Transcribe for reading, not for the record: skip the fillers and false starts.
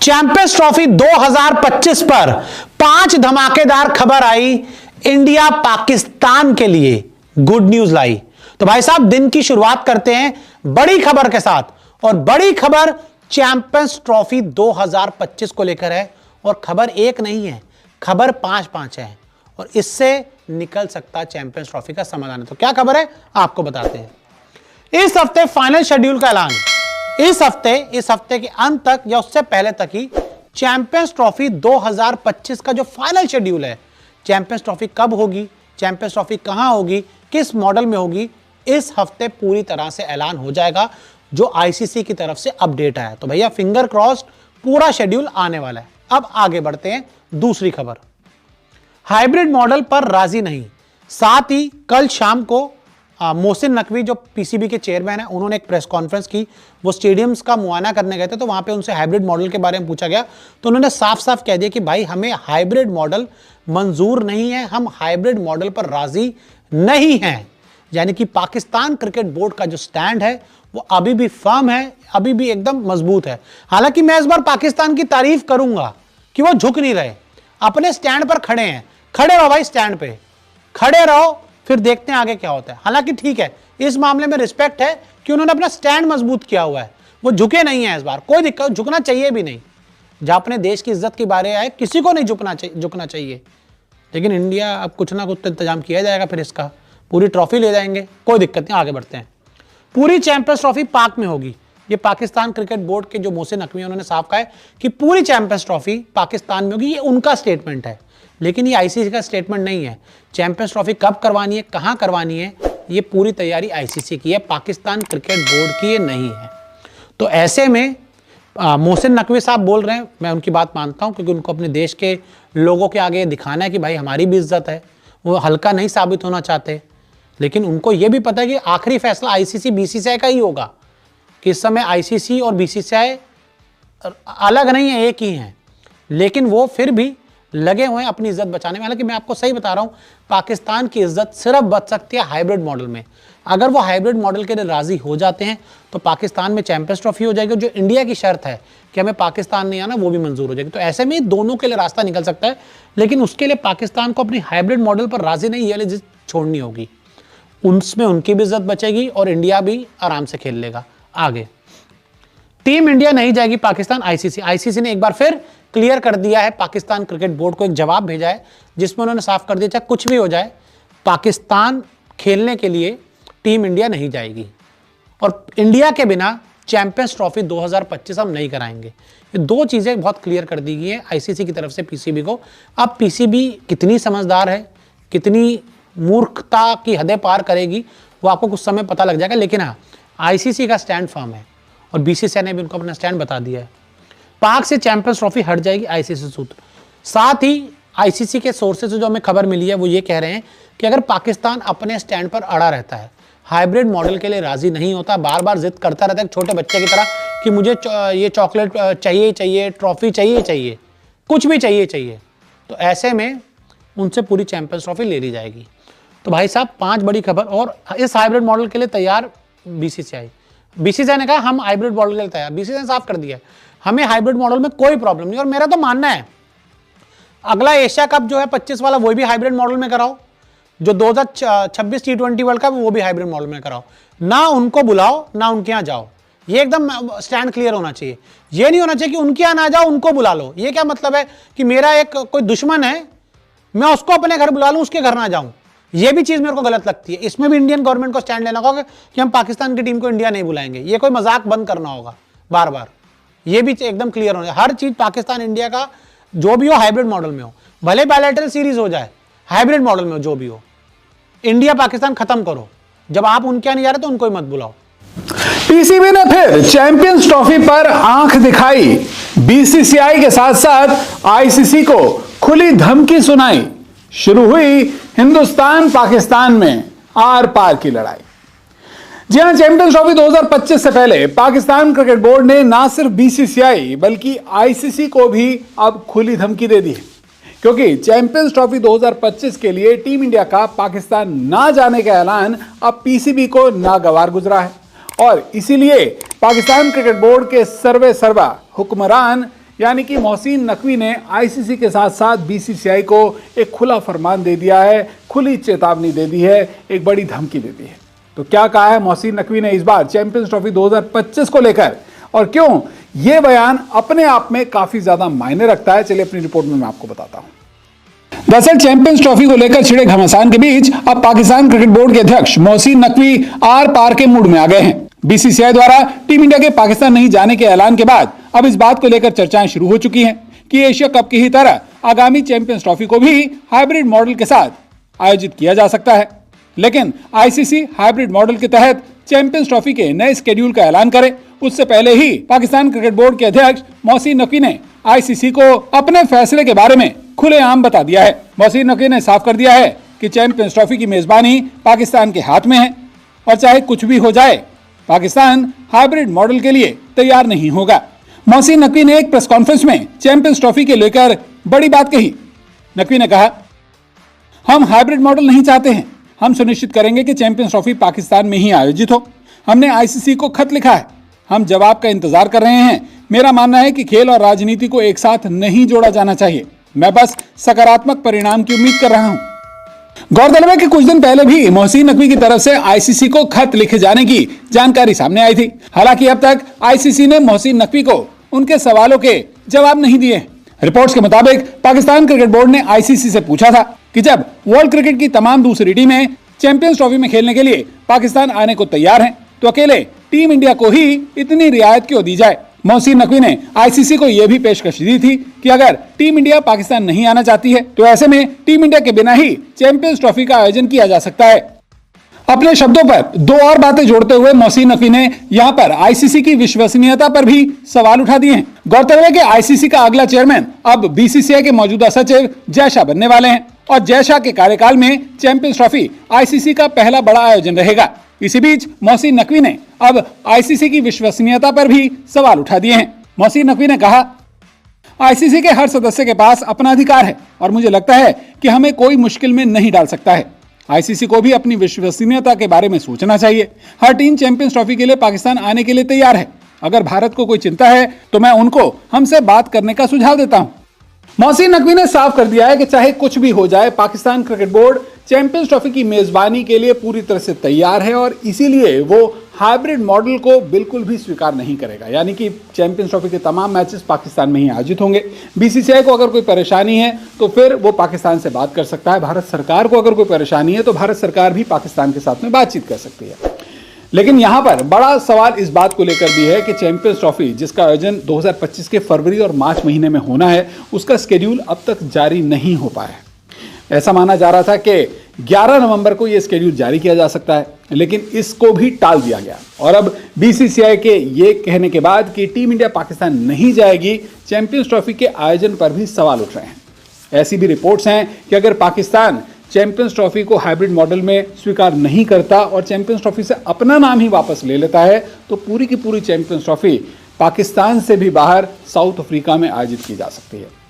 Champions trophy 2025 पर 5 धमाकेदार खबर आई। इंडिया पाकिस्तान के लिए गुड न्यूज लाई। तो भाई साहब, दिन की शुरुआत करते हैं बड़ी खबर के साथ, और बड़ी खबर चैंपियंस ट्रॉफी 2025 को लेकर है। और खबर एक नहीं है, खबर 5 है, और इससे निकल सकता चैंपियंस ट्रॉफी का समाधान। तो क्या खबर है आपको बताते हैं। इस हफ्ते फाइनल शेड्यूल का ऐलान, इस हफ्ते के अंत तक या उससे पहले तक ही चैंपियंस ट्रॉफी 2025 का जो फाइनल शेड्यूल है, चैंपियंस ट्रॉफी कब होगी, चैंपियंस ट्रॉफी कहां होगी, किस मॉडल में होगी, इस हफ्ते पूरी तरह से ऐलान हो जाएगा, जो आईसीसी की तरफ से अपडेट आया। तो भैया फिंगर क्रॉस्ड, पूरा शेड्यूल आने वाला है। अब आगे बढ़ते हैं, दूसरी खबर, हाइब्रिड मॉडल पर राजी नहीं। साथ ही कल शाम को मोहसिन नकवी जो पीसीबी के चेयरमैन है, उन्होंने एक प्रेस कॉन्फ्रेंस की। वो स्टेडियम्स का मुआयना करने गए थे, तो वहां पे उनसे हाइब्रिड मॉडल के बारे में पूछा गया, तो उन्होंने साफ साफ कह दिया कि भाई हमें हाइब्रिड मॉडल मंजूर नहीं है, हम हाइब्रिड मॉडल पर राजी नहीं हैं। यानी कि पाकिस्तान क्रिकेट बोर्ड का जो स्टैंड है वो अभी भी फर्म है, अभी भी एकदम मजबूत है। हालांकि मैं इस बार पाकिस्तान की तारीफ करूंगा कि वो झुक नहीं रहे, अपने स्टैंड पर खड़े हैं। खड़े रहो भाई, स्टैंड पे खड़े रहो, फिर देखते हैं आगे क्या होता है। हालांकि ठीक है, इस मामले में रिस्पेक्ट है कि उन्होंने अपना स्टैंड मजबूत किया हुआ है, वो झुके नहीं है इस बार। कोई दिक्कत, झुकना चाहिए भी नहीं। जहां अपने देश की इज्जत की बारे आए, किसी को नहीं झुकना चाहिए। लेकिन इंडिया, अब कुछ ना कुछ तो इंतजाम किया जाएगा, फिर इसका पूरी ट्रॉफी ले जाएंगे, कोई दिक्कत नहीं। आगे बढ़ते हैं। पूरी चैंपियंस ट्रॉफी पाक में होगी। ये पाकिस्तान क्रिकेट बोर्ड के जो मोहसिन नकवी, उन्होंने साफ कहा है कि पूरी चैंपियंस ट्रॉफी पाकिस्तान में होगी। ये उनका स्टेटमेंट है, लेकिन ये आईसीसी का स्टेटमेंट नहीं है। चैंपियंस ट्रॉफी कब करवानी है, कहां करवानी है, ये पूरी तैयारी आईसीसी की है, पाकिस्तान क्रिकेट बोर्ड की ये नहीं है। तो ऐसे में मोहसिन नकवी साहब बोल रहे हैं, मैं उनकी बात मानता हूं, क्योंकि उनको अपने देश के लोगों के आगे दिखाना है कि भाई हमारी भी इज्जत है। वो हल्का नहीं साबित होना चाहते, लेकिन उनको ये भी पता है कि आखिरी फैसला आईसीसी बीसीसीआई का ही होगा, कि इस समय आईसीसी और बीसीसीआई अलग नहीं है, एक ही हैं। लेकिन वो फिर भी लगे हुए हैं अपनी इज्जत बचाने में। हालांकि मैं आपको सही बता रहा हूं, पाकिस्तान की इज्जत सिर्फ बच सकती है हाइब्रिड मॉडल में। अगर वो हाइब्रिड मॉडल के लिए राजी हो जाते हैं तो पाकिस्तान में चैंपियंस ट्रॉफी हो जाएगी। जो इंडिया की शर्त है कि हमें पाकिस्तान नहीं आना, वो भी मंजूर हो जाएगी। तो ऐसे में दोनों के लिए रास्ता निकल सकता है, लेकिन उसके लिए पाकिस्तान को अपनी हाइब्रिड मॉडल पर राजी नहीं, ये जिद छोड़नी होगी। उसमें उनकी भी इज्जत बचेगी और इंडिया भी आराम से खेल लेगा। आगे टीम इंडिया नहीं जाएगी पाकिस्तान। आईसीसी ने एक बार फिर क्लियर कर दिया है, पाकिस्तान क्रिकेट बोर्ड को एक जवाब भेजा है, जिसमें उन्होंने साफ कर दिया चाहे कुछ भी हो जाए, पाकिस्तान खेलने के लिए टीम इंडिया नहीं जाएगी, और इंडिया के बिना चैंपियंस ट्रॉफी 2025 हम नहीं कराएंगे। ये दो चीजें बहुत क्लियर कर दी गई है आईसीसी की तरफ से पीसीबी को। अब पीसीबी कितनी समझदार है, कितनी मूर्खता की हदें पार करेगी, वो आपको कुछ समय पता लग जाएगा। लेकिन हाँ, आईसीसी का स्टैंड फर्म है, और बीसीसीआई ने भी उनको अपना स्टैंड बता दिया है। पाक से चैंपियंस ट्रॉफी हट जाएगी, आईसीसी सूत्र। साथ ही आईसीसी के सोर्सेज से जो हमें खबर मिली है, वो ये कह रहे हैं कि अगर पाकिस्तान अपने स्टैंड पर अड़ा रहता है, हाइब्रिड मॉडल के लिए राजी नहीं होता, बार बार जिद करता रहता है छोटे बच्चे की तरह कि मुझे ये चॉकलेट चाहिए, ट्रॉफी चाहिए, कुछ भी चाहिए, तो ऐसे में उनसे पूरी चैंपियंस ट्रॉफी ले ली जाएगी। तो भाई साहब, 5 बड़ी खबर। और इस हाइब्रिड मॉडल के लिए तैयार बीसीसीआई ने कहा हम हाइब्रिड मॉडल के लिए तैयार। बीसीसीआई ने साफ कर दिया हमें हाइब्रिड मॉडल में कोई प्रॉब्लम नहीं। और मेरा तो मानना है अगला एशिया कप जो है 25 वाला, वो भी हाइब्रिड मॉडल में कराओ। जो 2026 T20 वर्ल्ड कप, वो भी हाइब्रिड मॉडल में कराओ। ना उनको बुलाओ, ना उनके यहाँ जाओ। ये एकदम स्टैंड क्लियर होना चाहिए। ये नहीं होना चाहिए कि उनके यहाँ ना जाओ, उनको बुला लो। ये क्या मतलब है कि मेरा एक कोई दुश्मन है, मैं उसको अपने घर बुला लूं, उसके घर ना जाऊं। ये भी चीज मेरे को गलत लगती है। इसमें भी इंडियन गवर्नमेंट को स्टैंड लेना होगा कि हम पाकिस्तान की टीम को इंडिया नहीं बुलाएंगे। ये कोई मजाक बंद करना होगा बार बार। ये भी एकदम क्लियर होना चाहिए। हर चीज पाकिस्तान इंडिया का जो भी हो हाइब्रिड मॉडल में हो, भले बायलैटरल सीरीज हो जाए, हाइब्रिड मॉडल में हो, जो भी हो। इंडिया पाकिस्तान खत्म करो। जब आप उनके नहीं जा रहे तो उनको ही मत बुलाओ। पीसीबी ने फिर चैंपियंस ट्रॉफी पर आंख दिखाई। बीसीसीआई के साथ साथ आईसीसी को खुली धमकी सुनाई। शुरू हुई हिंदुस्तान पाकिस्तान में आर पार की लड़ाई। जी हां, चैंपियंस ट्रॉफी 2025 से पहले पाकिस्तान क्रिकेट बोर्ड ने ना सिर्फ बीसीसीआई बल्कि आईसीसी को भी अब खुली धमकी दे दी है, क्योंकि चैंपियंस ट्रॉफी 2025 के लिए टीम इंडिया का पाकिस्तान ना जाने का ऐलान अब पीसीबी को नागवार गुजरा है। और इसीलिए पाकिस्तान क्रिकेट बोर्ड के सर्वे सर्वा हुक्मरान यानी कि मोहसिन नकवी ने आईसीसी के साथ साथ बीसीसीआई को एक खुला फरमान दे दिया है, खुली चेतावनी दे दी है, एक बड़ी धमकी दे दी है। तो क्या कहा है मोहसिन नकवी ने इस बार चैंपियंस ट्रॉफी 2025 को लेकर, और क्यों यह बयान अपने आप में काफी ज्यादा मायने रखता है, चलिए अपनी रिपोर्ट में मैं आपको बताता हूं। दरअसल चैंपियंस ट्रॉफी को लेकर छिड़े घमासान के बीच अब पाकिस्तान क्रिकेट बोर्ड के अध्यक्ष मोहसिन नकवी आर पार के मूड में आ गए हैं। बीसीसीआई द्वारा टीम इंडिया के पाकिस्तान नहीं जाने के ऐलान के बाद अब इस बात को लेकर चर्चाएं शुरू हो चुकी हैं कि एशिया कप की ही तरह आगामी चैंपियंस ट्रॉफी को भी हाइब्रिड मॉडल के साथ आयोजित किया जा सकता है। लेकिन आईसीसी हाइब्रिड मॉडल के तहत चैंपियंस ट्रॉफी के नए शेड्यूल का ऐलान करे उससे पहले ही पाकिस्तान क्रिकेट बोर्ड के अध्यक्ष मोहसिन नकवी ने आईसीसी को अपने फैसले के बारे में खुलेआम बता दिया है। मोहसिन नकवी ने साफ कर दिया है कि चैंपियंस ट्रॉफी की मेजबानी पाकिस्तान के हाथ में है और चाहे कुछ भी हो जाए पाकिस्तान हाइब्रिड मॉडल के लिए तैयार नहीं होगा। मोहसिन नकवी ने एक प्रेस कॉन्फ्रेंस में चैंपियंस ट्रॉफी के लेकर बड़ी बात कही। नकवी ने कहा, हम हाइब्रिड मॉडल नहीं चाहते हैं, हम सुनिश्चित करेंगे कि चैंपियंस ट्रॉफी पाकिस्तान में ही आयोजित हो। हमने आईसीसी को खत लिखा है, हम जवाब का इंतजार कर रहे हैं। मेरा मानना है कि खेल और राजनीति को एक साथ नहीं जोड़ा जाना चाहिए। मैं बस सकारात्मक परिणाम की उम्मीद कर रहा हूं। गौरतलब है कि कुछ दिन पहले भी मोहसिन नकवी की तरफ से आईसीसी को खत लिखे जाने की जानकारी सामने आई थी। हालांकि अब तक आईसीसी ने मोहसिन नकवी को उनके सवालों के जवाब नहीं दिए। रिपोर्ट्स के मुताबिक पाकिस्तान क्रिकेट बोर्ड ने आईसीसी से पूछा था कि जब वर्ल्ड क्रिकेट की तमाम दूसरी टीमें चैंपियंस ट्रॉफी में खेलने के लिए पाकिस्तान आने को तैयार हैं, तो अकेले टीम इंडिया को ही इतनी रियायत क्यों दी जाए। मोहसिन नकवी ने आईसीसी को यह भी पेशकश दी थी कि अगर टीम इंडिया पाकिस्तान नहीं आना चाहती है तो ऐसे में टीम इंडिया के बिना ही चैंपियंस ट्रॉफी का आयोजन किया जा सकता है। अपने शब्दों पर दो और बातें जोड़ते हुए मोहसिन नकवी ने यहां पर आईसीसी की विश्वसनीयता पर भी सवाल उठा दिए हैं। गौरतलब है कि आईसीसी का अगला चेयरमैन अब बीसीसीआई के मौजूदा सचिव जय शाह बनने वाले हैं और जय शाह के कार्यकाल में चैंपियंस ट्रॉफी आईसीसी का पहला बड़ा आयोजन रहेगा। इसी बीच मोहसिन नकवी ने अब आईसीसी की विश्वसनीयता पर भी सवाल उठा दिए हैं। मोहसिन नकवी ने कहा, आईसीसी के हर सदस्य के पास अपना अधिकार है और मुझे लगता है कि हमें कोई मुश्किल में नहीं डाल सकता है। आईसीसी को भी अपनी विश्वसनीयता के बारे में सोचना चाहिए। हर टीम चैंपियंस ट्रॉफी के लिए पाकिस्तान आने के लिए तैयार है। अगर भारत को कोई चिंता है तो मैं उनको हमसे बात करने का सुझाव देता हूं। मोहसिन नकवी ने साफ कर दिया है कि चाहे कुछ भी हो जाए Pakistan cricket board champions trophy की मेजबानी के लिए पूरी तरह से तैयार है और इसीलिए वो हाइब्रिड मॉडल को बिल्कुल भी स्वीकार नहीं करेगा। यानी कि चैंपियंस ट्रॉफी के तमाम मैचेस पाकिस्तान में ही आयोजित होंगे। बीसीसीआई को अगर कोई परेशानी है तो फिर वो पाकिस्तान से बात कर सकता है। भारत सरकार को अगर कोई परेशानी है तो भारत सरकार भी पाकिस्तान के साथ में बातचीत कर सकती है। लेकिन यहां पर बड़ा सवाल इस बात को लेकर भी है कि चैंपियंस ट्रॉफी जिसका आयोजन 2025 के फरवरी और मार्च महीने में होना है उसका स्केड्यूल अब तक जारी नहीं हो पाया है। ऐसा माना जा रहा था कि 11 नवंबर को यह स्केड्यूल जारी किया जा सकता है, लेकिन इसको भी टाल दिया गया और अब बीसीसीआई के ये कहने के बाद कि टीम इंडिया पाकिस्तान नहीं जाएगी, चैंपियंस ट्रॉफी के आयोजन पर भी सवाल उठ रहे हैं। ऐसी भी रिपोर्ट्स हैं कि अगर पाकिस्तान चैंपियंस ट्रॉफी को हाइब्रिड मॉडल में स्वीकार नहीं करता और चैंपियंस ट्रॉफी से अपना नाम ही वापस ले लेता है तो पूरी की पूरी चैंपियंस ट्रॉफी पाकिस्तान से भी बाहर साउथ अफ्रीका में आयोजित की जा सकती है।